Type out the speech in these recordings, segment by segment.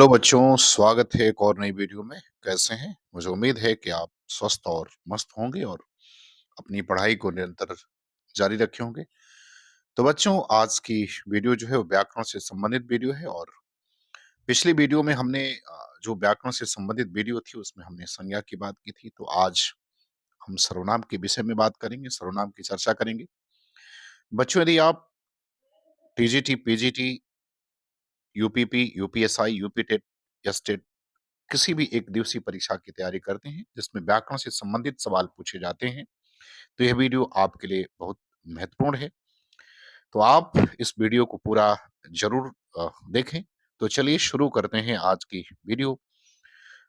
Hello बच्चों, स्वागत है एक और नई वीडियो में। कैसे हैं? मुझे उम्मीद है कि आप स्वस्थ और मस्त होंगे और अपनी पढ़ाई को निरंतर जारी रखे होंगे। तो बच्चों, आज की वीडियो जो है वो व्याकरण से संबंधित वीडियो है और पिछली वीडियो में हमने जो व्याकरण से संबंधित वीडियो थी उसमें हमने संज्ञा की बात की थी। तो आज हम सर्वनाम के विषय में बात करेंगे, सर्वनाम की चर्चा करेंगे। बच्चों, यदि आप TGT, PGT, UPP, UPSI, UP TET या स्टेट किसी भी एक दिवसीय परीक्षा की तैयारी करते हैं जिसमें व्याकरण से संबंधित सवाल पूछे जाते हैं, तो यह वीडियो आपके लिए बहुत महत्वपूर्ण है। तो आप इस वीडियो को पूरा जरूर देखें। तो चलिए शुरू करते हैं आज की वीडियो।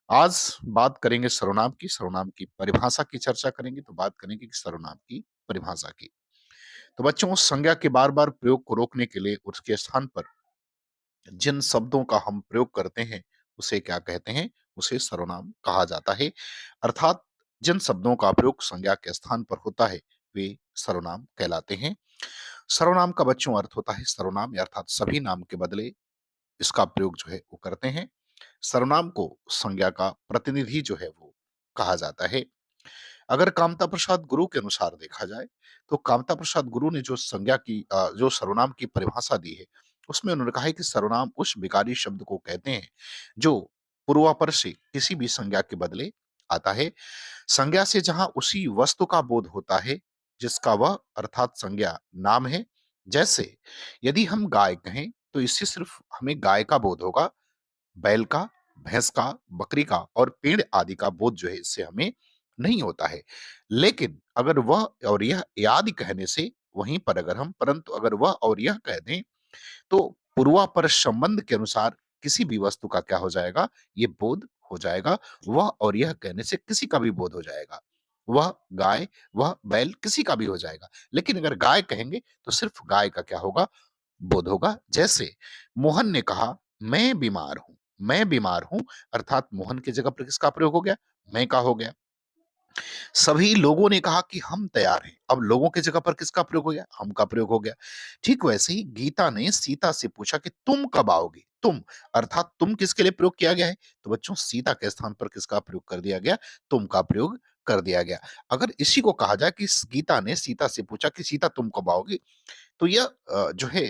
आज बात करेंगे सर्वनाम की, सर्वनाम की परिभाषा की चर्चा करेंगे। तो बात करेंगे कि सर्वनाम की परिभाषा की। तो बच्चों, संज्ञा के बार बार प्रयोग को रोकने के लिए उसके स्थान पर जिन शब्दों का हम प्रयोग करते हैं उसे क्या कहते हैं? उसे सर्वनाम कहा जाता है। अर्थात जिन शब्दों का प्रयोग संज्ञा के स्थान पर होता है वे सर्वनाम कहलाते हैं। सर्वनाम का बच्चों अर्थ होता है सर्वनाम, अर्थात सभी नाम के बदले इसका प्रयोग जो है वो करते हैं। सर्वनाम को संज्ञा का प्रतिनिधि जो है वो कहा जाता है। अगर कामता प्रसाद गुरु के अनुसार देखा जाए तो कामता प्रसाद गुरु ने जो संज्ञा की जो सर्वनाम की परिभाषा दी है उसमें उन्होंने कहा है कि सर्वनाम उस विकारी शब्द को कहते हैं जो पूर्वापर से किसी भी संज्ञा के बदले आता है। संज्ञा से जहां उसी वस्तु का बोध होता है जिसका वह अर्थात संज्ञा नाम है। जैसे यदि हम गाय कहें तो इससे सिर्फ हमें गाय का बोध होगा, बैल का, भैंस का, बकरी का और पेड़ आदि का बोध जो है इससे हमें नहीं होता है। लेकिन अगर वह और यह आदि कहने से वहीं पर अगर हम परंतु अगर वह और यह कह दें तो पूर्वापर संबंध के अनुसार किसी भी वस्तु का क्या हो जाएगा? ये बोध हो जाएगा। वह और यह कहने से किसी का भी बोध हो जाएगा। वह गाय, वह बैल किसी का भी हो जाएगा। लेकिन अगर गाय कहेंगे तो सिर्फ गाय का क्या होगा? बोध होगा। जैसे मोहन ने कहा मैं बीमार हूं, मैं बीमार हूं, अर्थात मोहन की जगह पर किसका प्रयोग हो गया? मैं का हो गया। सभी लोगों ने कहा कि हम तैयार हैं, अब लोगों की जगह पर किसका प्रयोग हो गया? हम का प्रयोग हो गया। ठीक वैसे ही गीता ने सीता से पूछा कि तुम कब आओगे? तुम, अर्थात तुम किसके लिए प्रयोग किया गया है? तो बच्चों सीता के स्थान पर किसका प्रयोग कर दिया गया? तुम का प्रयोग कर दिया गया। अगर इसी को कहा जाए कि गीता ने सीता से पूछा कि सीता तुम कब आओगी, तो यह जो है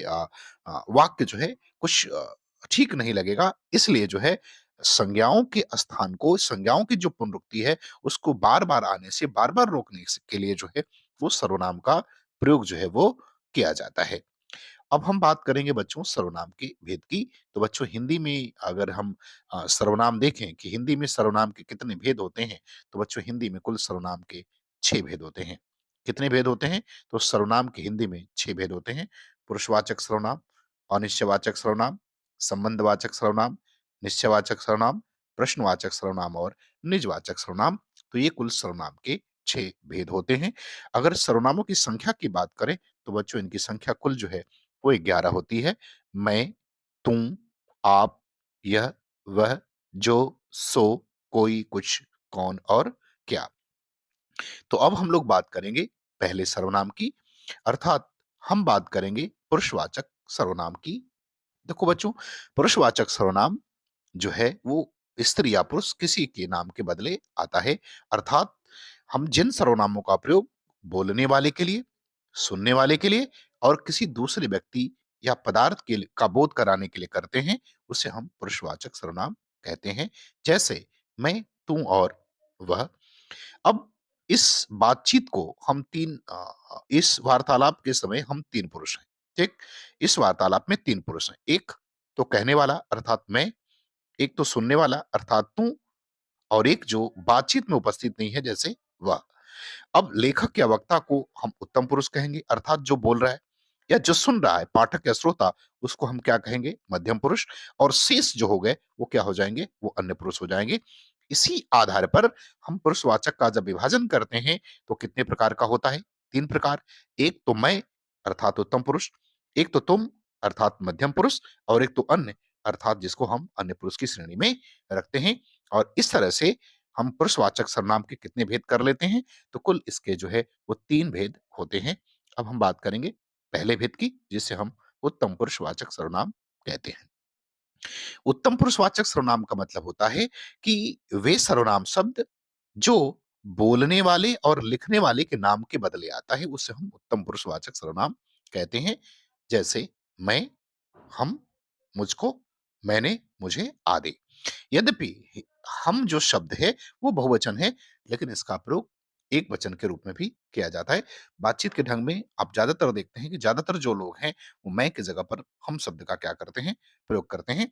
वाक्य जो है कुछ ठीक नहीं लगेगा। इसलिए जो है संज्ञाओं के स्थान को, संज्ञाओं की जो पुनरुक्ति है उसको बार-बार आने से बार-बार रोकने के लिए जो है वो सर्वनाम का प्रयोग जो है वो किया जाता है। अब हम बात करेंगे बच्चों सर्वनाम के भेद की। तो बच्चों हिंदी में अगर हम सर्वनाम देखें कि हिंदी में सर्वनाम के कितने भेद होते हैं, तो बच्चों हिंदी में कुल सर्वनाम के 6 भेद होते हैं। कितने भेद होते हैं? तो सर्वनाम के हिंदी में 6 भेद होते हैं। पुरुषवाचक सर्वनाम, अनिश्चयवाचक सर्वनाम, संबंधवाचक सर्वनाम, निश्चयवाचक सर्वनाम, प्रश्नवाचक सर्वनाम और निजवाचक सर्वनाम। तो ये कुल सर्वनाम के 6 भेद होते हैं। अगर सर्वनामों की संख्या की बात करें तो बच्चों इनकी संख्या कुल जो है वो 11 होती है। मैं, तुम, आप, यह, वह, जो, सो, कोई, कुछ, कौन और क्या। तो अब हम लोग बात करेंगे पहले सर्वनाम की, अर्थात हम बात करेंगे पुरुषवाचक सर्वनाम की। देखो बच्चों, पुरुषवाचक सर्वनाम जो है वो स्त्री या पुरुष किसी के नाम के बदले आता है। अर्थात हम जिन सर्वनामों का प्रयोग बोलने वाले के लिए, सुनने वाले के लिए और किसी दूसरे व्यक्ति या पदार्थ के का बोध कराने के लिए करते हैं उसे हम पुरुषवाचक सर्वनाम कहते हैं। जैसे मैं, तू और वह। अब इस बातचीत को हम इस वार्तालाप के समय हम 3 पुरुष हैं, ठीक? इस वार्तालाप में 3 पुरुष हैं। एक तो कहने वाला अर्थात मैं, एक तो सुनने वाला अर्थात तू और एक जो बातचीत में उपस्थित नहीं है जैसे वह। अब लेखक या वक्ता को हम उत्तम पुरुष कहेंगे अर्थात जो बोल रहा है, या जो सुन रहा है पाठक या श्रोता उसको हम क्या कहेंगे? मध्यम पुरुष। और शेष जो हो गए वो क्या हो जाएंगे? वो अन्य पुरुष हो जाएंगे। इसी आधार पर हम पुरुषवाचक का जब विभाजन करते हैं तो कितने प्रकार का होता है? 3 प्रकार। एक तो मैं अर्थात उत्तम पुरुष, एक तो तुम अर्थात मध्यम पुरुष और एक तो अन्य अर्थात जिसको हम अन्य पुरुष की श्रेणी में रखते हैं। और इस तरह से हम पुरुषवाचक सर्वनाम के कितने भेद कर लेते हैं? तो कुल इसके जो है वो 3 भेद होते हैं। अब हम बात करेंगे पहले भेद की जिसे हम उत्तम पुरुषवाचक सर्वनाम कहते हैं। उत्तम पुरुषवाचक सर्वनाम का मतलब होता है कि वे सर्वनाम शब्द जो बोलने वाले और लिखने वाले के नाम के बदले आता है, उसे हम उत्तम पुरुषवाचक सर्वनाम कहते हैं। जैसे मैं, हम, मुझको, मैंने, मुझे आदि। यद्यपि हम जो शब्द है वो बहुवचन है, लेकिन इसका प्रयोग एक वचन के रूप में भी किया जाता है। बातचीत के ढंग में आप ज्यादातर देखते हैं कि ज्यादातर जो लोग हैं वो मैं की जगह पर हम शब्द का क्या करते हैं, प्रयोग करते हैं।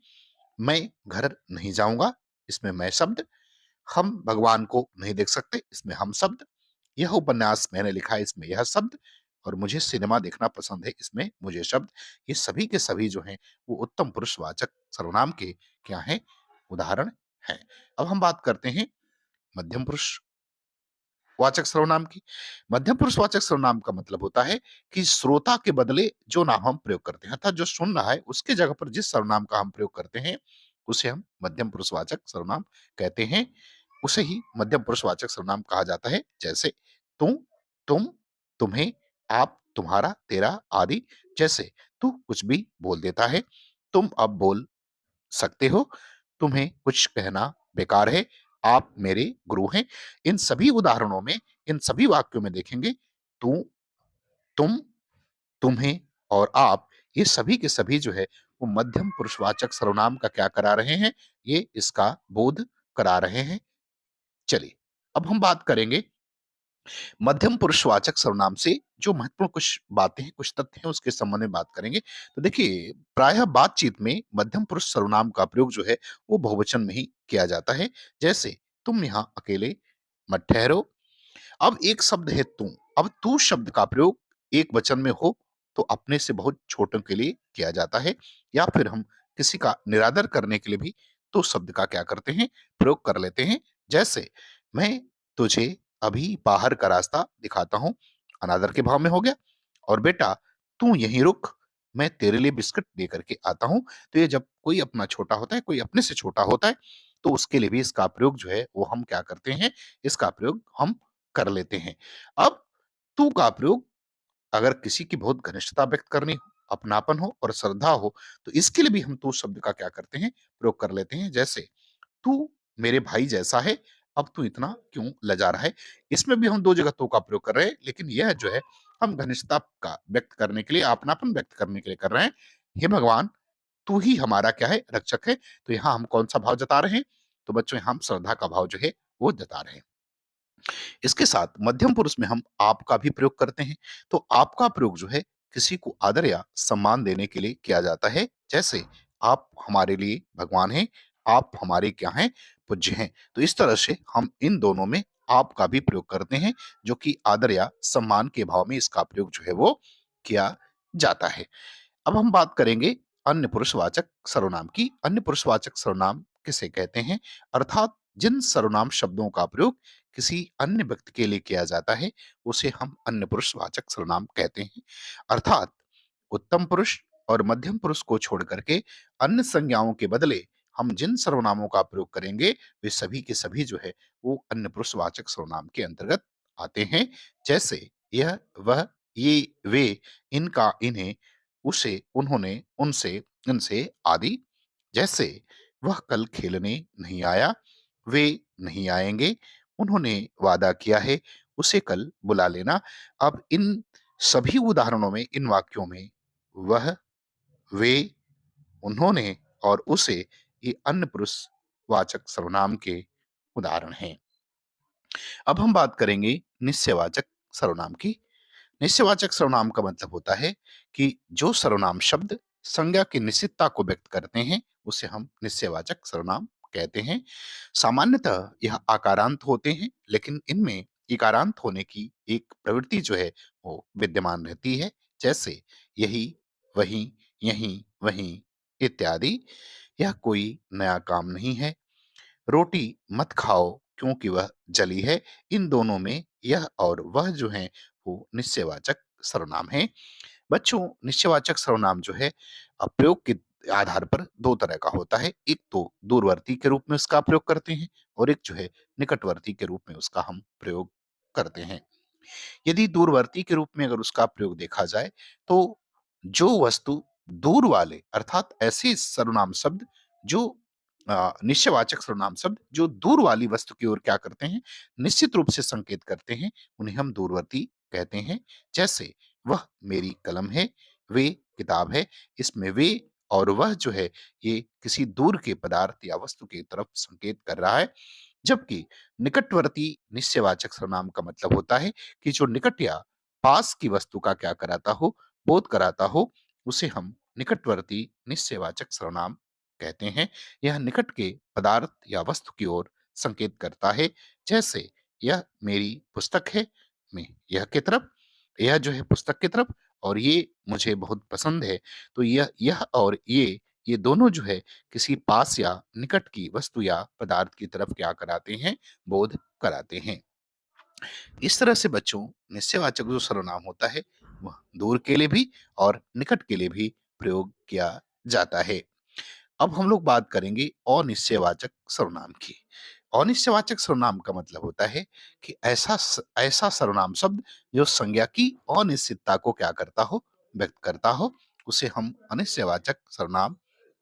मैं घर नहीं जाऊंगा, इसमें मैं शब्द। हम भगवान को नहीं देख सकते, इसमें हम शब्द। यह उपन्यास मैंने लिखा है, इसमें यह शब्द। और मुझे सिनेमा देखना पसंद है, इसमें मुझे शब्द। ये सभी के सभी जो हैं वो उत्तम पुरुषवाचक सर्वनाम के क्या हैं, उदाहरण हैं। अब हम बात करते हैं मध्यम पुरुष वाचक सर्वनाम की। मध्यम पुरुषवाचक सर्वनाम का मतलब होता है कि श्रोता के बदले जो नाम हम प्रयोग करते हैं, अर्थात जो सुन रहा है उसके जगह पर जिस सर्वनाम का हम प्रयोग करते हैं, उसे हम मध्यम पुरुषवाचक सर्वनाम कहते हैं। उसे ही मध्यम पुरुषवाचक सर्वनाम कहा जाता है। जैसे तू, तुम, तुम्हें, आप, तुम्हारा, तेरा आदि। जैसे तू कुछ भी बोल देता है, तुम अब बोल सकते हो, तुम्हें कुछ कहना बेकार है, आप मेरे गुरु हैं। इन सभी उदाहरणों में, इन सभी वाक्यों में देखेंगे तू, तुम, तुम्हें और आप, ये सभी के सभी जो है वो मध्यम पुरुषवाचक सर्वनाम का क्या करा रहे हैं, ये इसका बोध करा रहे हैं। चलिए, अब हम बात करेंगे मध्यम पुरुषवाचक सर्वनाम से जो महत्वपूर्ण कुछ बातें हैं, कुछ तथ्य हैं, उसके संबंध में बात करेंगे। तो देखिए, प्रायः बातचीत में मध्यम पुरुष सर्वनाम का प्रयोग जो है वो बहुवचन में ही किया जाता है। जैसे तुम यहाँ अकेले मत ठहरो। अब एक शब्द है तू। अब तू शब्द का प्रयोग एक वचन में हो तो अपने से बहुत छोटों के लिए किया जाता है, या फिर हम किसी का निरादर करने के लिए भी तो शब्द का क्या करते हैं, प्रयोग कर लेते हैं। जैसे मैं तुझे अभी बाहर का रास्ता दिखाता हूं, अनादर के भाव में हो गया। और बेटा तू यहीं रुक, मैं तेरे लिए बिस्किट लेकर के आता हूं। तो ये जब कोई अपना छोटा होता है, कोई अपने से छोटा होता है, तो उसके लिए भी इसका प्रयोग जो है वो हम क्या करते हैं, इसका प्रयोग हम कर लेते हैं। अब तू का प्रयोग अगर किसी की बहुत घनिष्ठता व्यक्त करनी हो, अपनापन हो और श्रद्धा हो, तो इसके लिए भी हम तू शब्द का क्या करते हैं, प्रयोग कर लेते हैं। जैसे तू मेरे भाई जैसा है, अब तू इतना क्यों लजा रहा है। इसमें भी हम दो जगह तू का प्रयोग कर रहे हैं, लेकिन यह जो है हम घनिष्ठता का व्यक्त करने के लिए, अपनापन व्यक्त करने के लिए कर रहे हैं। हे भगवान, तू ही हमारा क्या है, रक्षक है। तो यहाँ हम कौन सा भाव जता रहे हैं, तो बच्चों यहाँ हम श्रद्धा का भाव जो है वो जता रहे हैं। इसके साथ मध्यम पुरुष में हम आप का भी प्रयोग करते हैं। तो आप का प्रयोग जो है किसी को आदर या सम्मान देने के लिए किया जाता है। जैसे आप हमारे लिए भगवान हैं, आप हमारे क्या हैं, पूज्य हैं। तो इस तरह से हम इन दोनों में आप का भी प्रयोग करते हैं, जो कि आदर या सम्मान के भाव में इसका प्रयोग जो है वो किया जाता है। अब हम बात करेंगे अन्य पुरुषवाचक सर्वनाम की। अन्य पुरुषवाचक सर्वनाम किसे कहते हैं, अर्थात जिन सर्वनाम शब्दों का प्रयोग किसी अन्य व्यक्ति के लिए किया जाता है, उसे हम अन्य पुरुषवाचक सर्वनाम कहते हैं। अर्थात उत्तम पुरुष और मध्यम पुरुष को छोड़ करके अन्य संज्ञाओं के बदले हम जिन सर्वनामों का प्रयोग करेंगे, वे सभी के सभी जो है वो अन्य पुरुषवाचक सर्वनाम के अंतर्गत आते हैं। जैसे यह, वह, ये, वे, इनका, इन्हें, उसे, उन्होंने, उनसे, इनसे आदि। जैसे वह कल खेलने नहीं आया, वे नहीं आएंगे, उन्होंने वादा किया है, उसे कल बुला लेना। अब इन सभी उदाहरणों में, इन वाक्यों में वह, वे, उन्होंने और उसे, ये अन्य पुरुषवाचक सर्वनाम के उदाहरण हैं। अब हम बात करेंगे निश्चयवाचक सर्वनाम की। निश्चयवाचक सर्वनाम का मतलब होता है कि जो सर्वनाम शब्द संज्ञा की निश्चितता को व्यक्त करते हैं, उसे हम निश्चयवाचक सर्वनाम कहते हैं। सामान्यतः यह आकारांत होते हैं, लेकिन इनमें इकारांत होने की एक प्रवृत्ति जो है वो विद्यमान रहती है। जैसे यही, वही, यहीं, वहीं इत्यादि। यह कोई नया काम नहीं है। रोटी मत खाओ क्योंकि वह जली है। इन दोनों में यह और वह जो है वो निश्चयवाचक सर्वनाम है। बच्चों, निश्चयवाचक सर्वनाम जो है प्रयोग के आधार पर दो तरह का होता है। एक तो दूरवर्ती के रूप में उसका प्रयोग करते हैं, और एक जो है निकटवर्ती के रूप में उसका हम प्रयोग करते हैं। यदि दूरवर्ती के रूप में अगर उसका प्रयोग देखा जाए, तो जो वस्तु दूर वाले, अर्थात ऐसे सर्वनाम शब्द जो निश्चयवाचक सर्वनाम शब्द जो दूर वाली वस्तु की ओर क्या करते हैं, निश्चित रूप से संकेत करते हैं, उन्हें हम दूरवर्ती कहते हैं। जैसे वह मेरी कलम है, वे किताब है। इसमें वे और वह जो है, ये किसी दूर के पदार्थ या वस्तु की तरफ संकेत कर रहा है। जबकि निकटवर्ती निश्चयवाचक सर्वनाम का मतलब होता है कि जो निकट या पास की वस्तु का क्या कराता हो, बोध कराता हो, उसे हम निकटवर्ती निश्चयवाचक सर्वनाम कहते हैं। यह निकट के पदार्थ या वस्तु की ओर संकेत करता है। जैसे यह मेरी पुस्तक है, मैं यह की तरफ, यह जो है पुस्तक की तरफ, और ये मुझे बहुत पसंद है। तो यह और ये दोनों जो है किसी पास या निकट की वस्तु या पदार्थ की तरफ क्या कराते हैं, बोध कराते हैं। इस तरह से बच्चों निश्चयवाचक जो सर्वनाम होता है, वह दूर के लिए भी और निकट के लिए भी प्रयोग किया जाता है। अब हम लोग बात करेंगे अनिश्चयवाचक सर्वनाम की। अनिश्चयवाचक सर्वनाम का मतलब होता है कि ऐसा सर्वनाम शब्द जो संज्ञा की अनिश्चितता को क्या करता हो, व्यक्त करता हो, उसे हम अनिश्चयवाचक सर्वनाम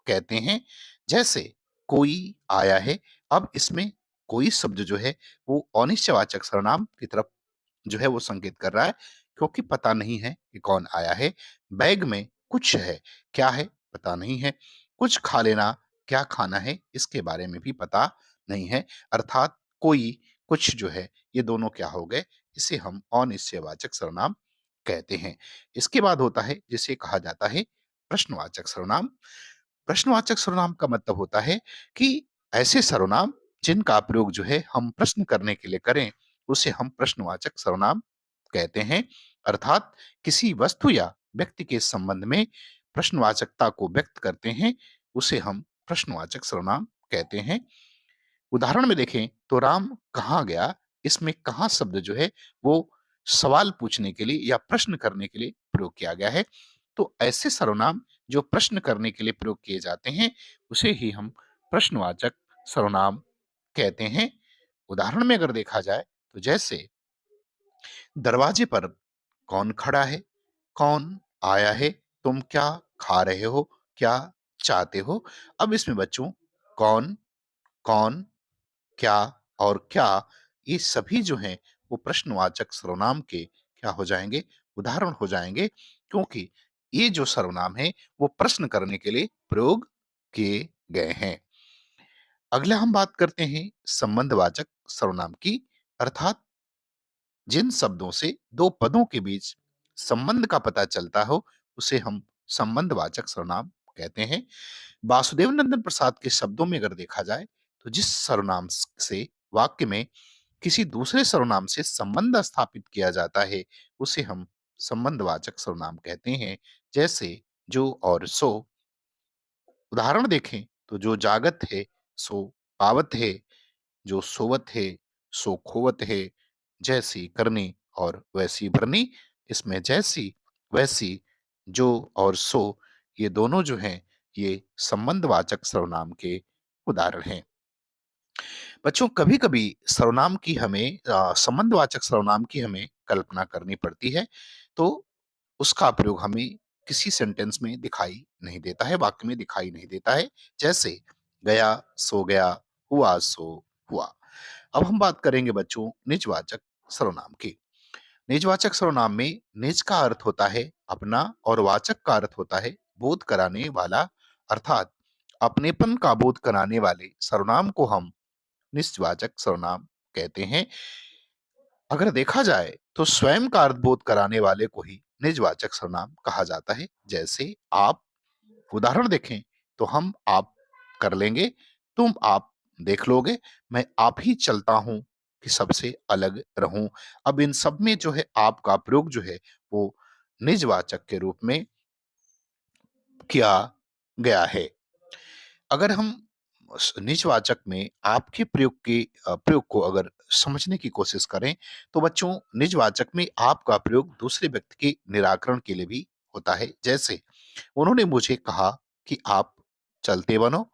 कहते हैं। जैसे कोई आया है, अब इसमें कोई शब्द जो है वो अनिश्चयवाचक सर्वनाम की तरफ जो है वो संकेत कर रहा है, क्योंकि पता नहीं है कि कौन आया है। बैग में कुछ है, क्या है पता नहीं है। कुछ खा लेना, क्या खाना है इसके बारे में भी पता नहीं है। अर्थात कोई, कुछ जो है, ये दोनों क्या हो गए, इसे हम अनिश्चयवाचक सर्वनाम कहते हैं। इसके बाद होता है जिसे कहा जाता है प्रश्नवाचक सर्वनाम। प्रश्नवाचक सर्वनाम का मतलब होता है कि ऐसे सर्वनाम जिनका प्रयोग जो है हम प्रश्न करने के लिए करें, उसे हम प्रश्नवाचक सर्वनाम कहते हैं। अर्थात किसी वस्तु या व्यक्ति के संबंध में प्रश्नवाचकता को व्यक्त करते हैं, उसे हम प्रश्नवाचक सर्वनाम कहते हैं। उदाहरण में देखें तो राम कहाँ गया, इसमें कहाँ शब्द जो है वो सवाल पूछने के लिए या प्रश्न करने के लिए प्रयोग किया गया है। तो ऐसे सर्वनाम जो प्रश्न करने के लिए प्रयोग किए जाते हैं, उसे ही हम प्रश्नवाचक सर्वनाम कहते हैं। उदाहरण में अगर देखा जाए तो जैसे दरवाजे पर कौन खड़ा है, कौन आया है, तुम क्या खा रहे हो, क्या चाहते हो। अब इसमें बच्चों कौन, कौन, क्या और क्या, ये सभी जो हैं वो प्रश्नवाचक सर्वनाम के क्या हो जाएंगे, उदाहरण हो जाएंगे, क्योंकि ये जो सर्वनाम है वो प्रश्न करने के लिए प्रयोग किए गए हैं। अगला हम बात करते हैं संबंधवाचक सर्वनाम की। अर्थात जिन शब्दों से दो पदों के बीच संबंध का पता चलता हो, उसे हम संबंधवाचक सर्वनाम कहते हैं। वासुदेव नंदन प्रसाद के शब्दों में अगर देखा जाए तो जिस सर्वनाम से वाक्य में किसी दूसरे सर्वनाम से संबंध स्थापित किया जाता है, उसे हम संबंधवाचक सर्वनाम कहते हैं। जैसे जो और सो। उदाहरण देखें तो जो जागत है सो पावत है, जो सोवत है सो खोवत है। जैसी करनी और वैसी भरनी, इसमें जैसी, वैसी, जो और सो, ये दोनों जो हैं ये संबंधवाचक सर्वनाम के उदाहरण हैं। बच्चों कभी-कभी सर्वनाम की हमें संबंधवाचक सर्वनाम की हमें कल्पना करनी पड़ती है, तो उसका प्रयोग हमें किसी सेंटेंस में दिखाई नहीं देता है, वाक्य में दिखाई नहीं देता है। जैसे गया सो गया, हुआ सो हुआ। अब हम बात करेंगे बच्चों निजवाचक सर्वनाम की। निजवाचक सर्वनाम में निज का अर्थ होता है अपना और वाचक का अर्थ होता है बोध कराने वाला। अर्थात अपनेपन का बोध कराने वाले सर्वनाम को हम निजवाचक सर्वनाम कहते हैं। अगर देखा जाए तो स्वयं का अर्थबोध कराने वाले को ही निजवाचक सर्वनाम कहा जाता है। जैसे आप। उदाहरण देखें तो हम आप कर लेंगे, तुम आप देख लोगे, मैं आप ही चलता हूं कि सबसे अलग रहूं। अब इन सब में जो है आपका प्रयोग जो है वो निजवाचक के रूप में किया गया है। अगर हम निजवाचक में आपके प्रयोग को अगर समझने की कोशिश करें, तो बच्चों निजवाचक में आपका प्रयोग दूसरे व्यक्ति के निराकरण के लिए भी होता है। जैसे उन्होंने मुझे कहा कि आप चलते बनो,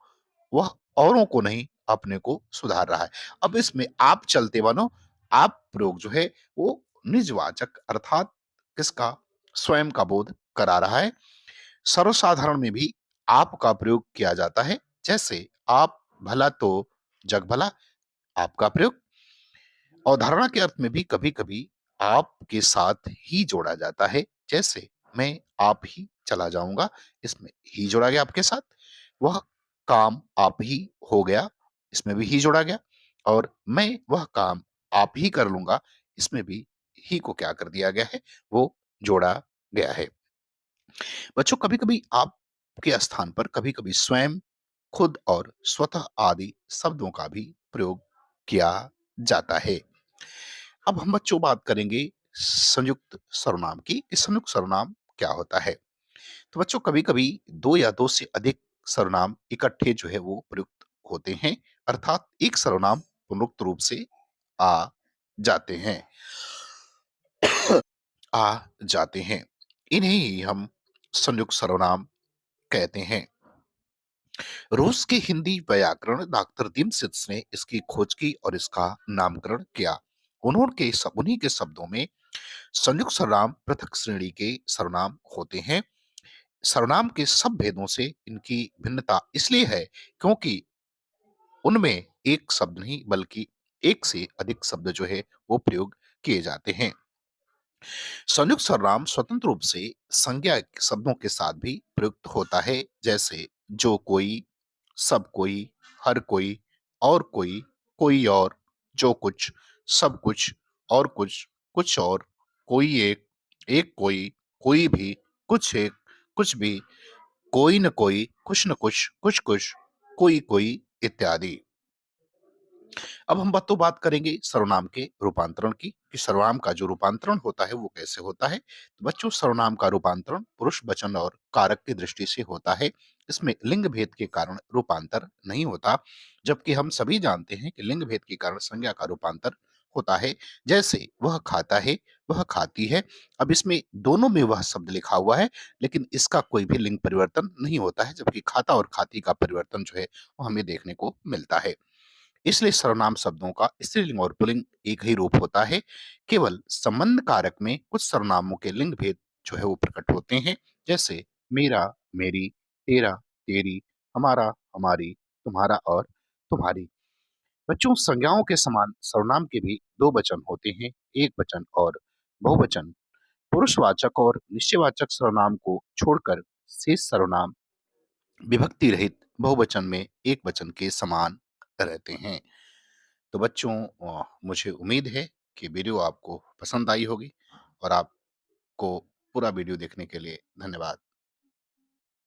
वह औरों को नहीं अपने को सुधार रहा है। अब इसमें आप चलते बनो, आप प्रयोग जो है वो निजवाचक अर्थात किसका, स्वयं का बोध करा रहा है। सर्वसाधारण में भी आप का प्रयोग किया जाता है। जैसे आप भला तो जग भला, आपका प्रयोग। अवधारणा के अर्थ में भी कभी-कभी आप के साथ ही जोड़ा जाता है, जैसे मैं आप ही चला जाऊँगा, इसमें ही जोड़ा गया आपके साथ। वह काम आप ही हो गया, इसमें भी ही जोड़ा गया और मैं वह काम आप ही कर लूँगा, इसमें भी ही को क्या कर दिया गया है, वो जोड़ा गया है। बच्चों कभी-कभी आपके स्थान पर कभी-कभी स्वयं, खुद और स्वतः आदि शब्दों का भी प्रयोग किया जाता है। अब हम बच्चों बात करेंगे संयुक्त सर्वनाम की कि संयुक्त सर्वनाम क्या होता है। तो बच्चों कभी-कभी 2 या 2 से अधिक सर्वनाम इकट्ठे जो है वो प्रयुक्त होते हैं, अर्थात एक सर्वनाम संयुक्त रूप से आ जाते हैं आ जाते हैं। इन्हें ही हम संयुक्त सर्वनाम कहते हैं। रूस के हिंदी व्याकरण डॉक्टर दिमसित्स ने इसकी खोज की और इसका नामकरण किया। उन्हीं के शब्दों में संयुक्त सर्वनाम पृथक श्रेणी के सर्वनाम होते हैं। सर्वनाम के सब भेदों से इनकी भिन्नता इसलिए है क्योंकि उनमें एक शब्द नहीं बल्कि एक से अधिक शब्द जो है वो प्रयोग किए जाते हैं। संयुक्त सर्वनाम स्वतंत्र रूप से संज्ञा शब्दों के साथ भी प्रयुक्त होता है, जैसे जो कोई, सब कोई, हर कोई और, जो कुछ, सब कुछ, और कुछ और, कोई एक कोई भी, कुछ एक, कुछ भी, कोई न कोई, कुछ कुछ, कोई इत्यादि। अब हम बात करेंगे सर्वनाम के रूपांतरण की कि सर्वनाम का जो रूपांतरण होता है वो कैसे होता है। तो बच्चों सर्वनाम का रूपांतरण पुरुष वचन और कारक की दृष्टि से होता है। इसमें लिंग भेद के कारण रूपांतर नहीं होता, जबकि हम सभी जानते हैं कि लिंग भेद के कारण संज्ञा का रूपांतर होता है। जैसे वह खाता है, वह खाती है। अब इसमें दोनों में वह शब्द लिखा हुआ है, लेकिन इसका कोई भी लिंग परिवर्तन नहीं होता है, जबकि खाता और खाती का परिवर्तन जो है वो हमें देखने को मिलता है। इसलिए सर्वनाम शब्दों का स्त्रीलिंग और पुल्लिंग एक ही रूप होता है। केवल संबंध कारक में कुछ सर्वनामों के लिंग भेद जो है वो प्रकट होते हैं, जैसे मेरा, मेरी, तेरा, तेरी, हमारा, हमारी, तुम्हारा और तुम्हारी। बच्चों संज्ञाओं के समान सर्वनाम के भी दो वचन होते हैं, एक वचन और बहुवचन। पुरुषवाचक और निश्चयवाचक सर्वनाम को छोड़कर शेष सर्वनाम विभक्ति रहित बहुवचन में एक वचन के समान रहते हैं। तो बच्चों मुझे उम्मीद है कि वीडियो आपको पसंद आई होगी और आपको पूरा वीडियो देखने के लिए धन्यवाद।